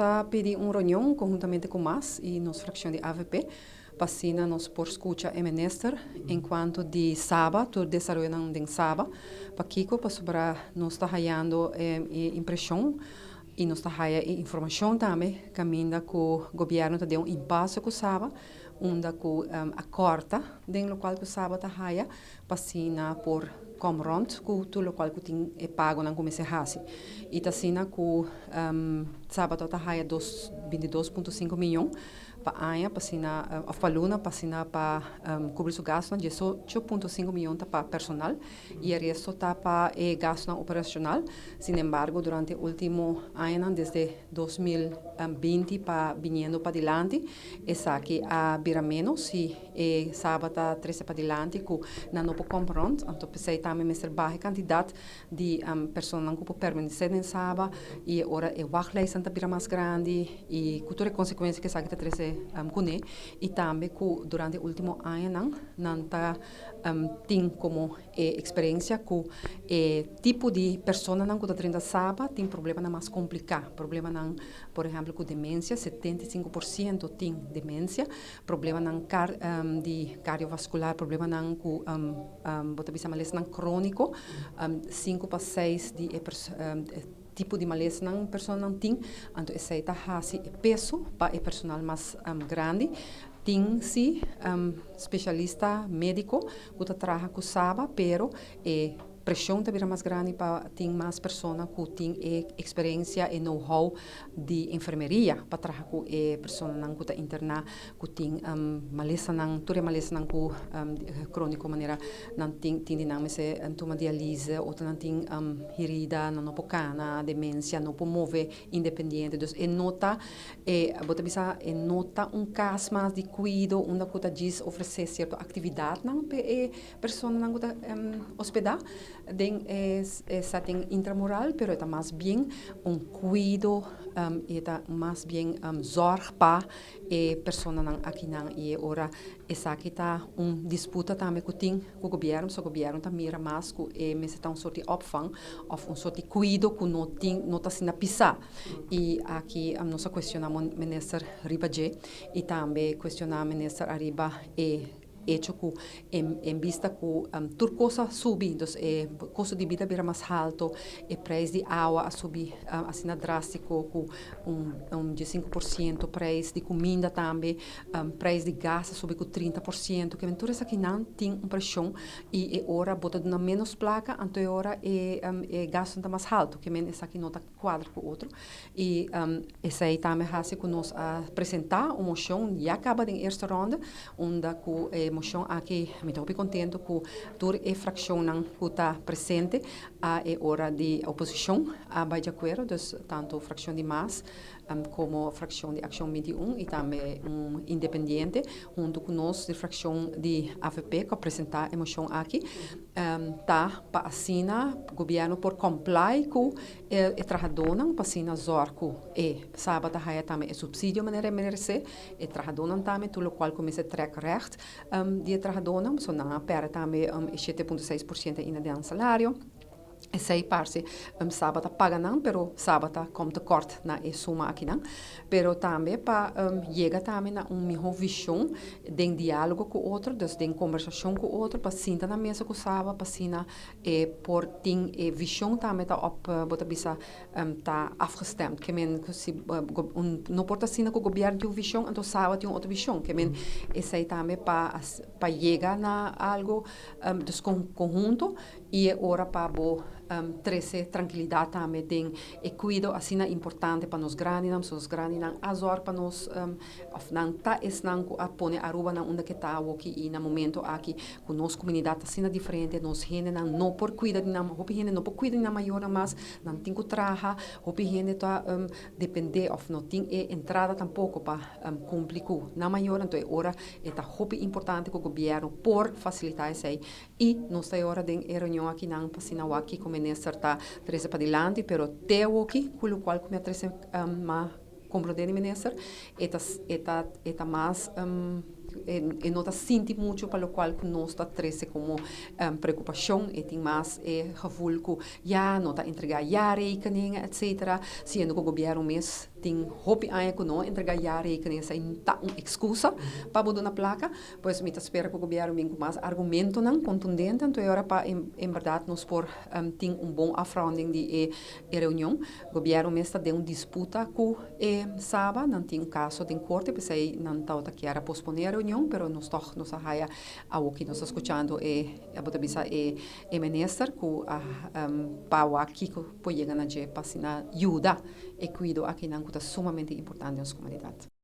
a pedir uma reunião conjuntamente com MAS e nossa fração de AVP, para nos por escuta e minister, enquanto de sábado, todo desenvolvimento de sábado, para Kiko, para sobre nós está ganhando impressão e nós está ganhando informação também, caminho que o governo está dando impasse com o sábado, onde a corta, dentro do qual o sábado está ganhando, para por comront ku tu lo qual ku ting e pago nan comece hasi e ta sina ku sábado ta haya 22,5 milhões pa aia pa sina of paluna pa sina pa cobrir o gasto de 8,5 milhões ta pa personal e o resto ta pa e gasto operacional. Sin embargo, durante o último ano desde 2020 pa viniendo pa dilante esa que a bira menos e sábado ta 13 pa dilante ku na no po compront anto pensei também mestre baixo quantidade de pessoas que permanecer em Saba e ora é wachtlijst ta bira mais grande e cultura consequência que sabe que treze cune e também que durante o último ano não tá tem como experiência que tipo de pessoa não que tá tendo Saba tem problema mais complicado problema não por exemplo com demência 75% tem demência problema não de cardiovascular problema não com bota bisa malesa não crônico 5 para 6 de tipo de malesa não pessoa não tem então essa está hasi peso para o personal mais grande tem sim especialista médico que trabalha com Saba pero pressão também mais grande para ter mais pessoas que têm experiência e know-how de enfermeria para trabalhar com pessoas que estão internar que têm malesa não toda malesa não crônico maneira não tem não se toma diálise ou não tem herida não pocana demência não pode mover independente então é nota bota bisa é nota caso mais de cuidado onde que diz oferecer certa atividade não pessoa não que hospedar den setting intramural, pero está más bien cuidado, está más bien zorg para personas aqui não e ora essa aqui está disputa também com o governo está mira mais que mas está sorte opvang of sorte cuidado que não está sendo pisar e aqui nós questionamos minister Ribaje e também questionamos minister Arriba hecho que en vista que tudo coisa subir, então custo de vida vira mais alto, o preço de água subir assim drástico com de 5%, preço de comida também, preço de gás subir com 30%, que tudo isso aqui não tem pressão e hora bota na menos placa, então hora gasto está mais alto, que essa aqui não está quadro com o outro e essa aí também hace que nós apresentar uma moção já acaba em esta ronda, onde moção aqui me estou bem contente que toda a fração que está presente é hora de oposição a vai de acordo tanto a fração de MAS como a fração de Ação 21 e também independente junto com nós de fração de AVP que apresentar a moção aqui tá para assinar o governo por comply com o trabalhador para assinar zorco e sábado há também o subsídio maneira merece e trabalhador também tudo o qual começa a track recht de trabalhador so não perde também 7,6% ainda de salário e sei parse sábado paga não, pero sábado como corte na suma aqui não, pero também para chega também na melhor visão de diálogo com o outro, de conversação com o outro, para sentar na mesa com o sábado, para sina por ter visão também tá op bota bisa tá afgestemd, que men se não porta sina com o governo de visão, então sábado tem outra visão, que men sei também para chegar na algo dos conjunto e ora para trazer tranquilidade também tem e cuido assim é importante para nós grandes azor para nós of não tá não a pone a ruba na onde que tá aqui e no momento aqui com nossa comunidade assim é diferente nós gente não por cuidar de não hopi gente não por cuidar na maior mas não tem que trabalhar hopi gente tá depender of não tem entrada tampouco para cumprir na maior então é hora é tá hopi importante que o governo por facilitar isso aí e nós tá hora de reunião aqui não para sinal aqui como minister tá treze para dilante pero teu aqui com o qual como treze ma compreender minister eta mais e nota sente muito para o qual nós está trece como preocupação e tem mais gevoel que já nota entregar já rekening etc. Sendo que o governo mês tem hope aí que não entregar já rekening essa tá uma excusa para botar na placa, pois me espera que o governo venha com mais argumento não contundente, então agora para em verdade nós por tem bom afrounding de reunião, o governo mês está de disputa com sábado, não tem caso de corte, porque aí não está que era posponer a reunião, pero nós toch nos arraia ao que nós escutando a botar bisa minister que para aqui que pode chegar na je para ajuda e cuido aqui não que é sumamente importante nas comunidades.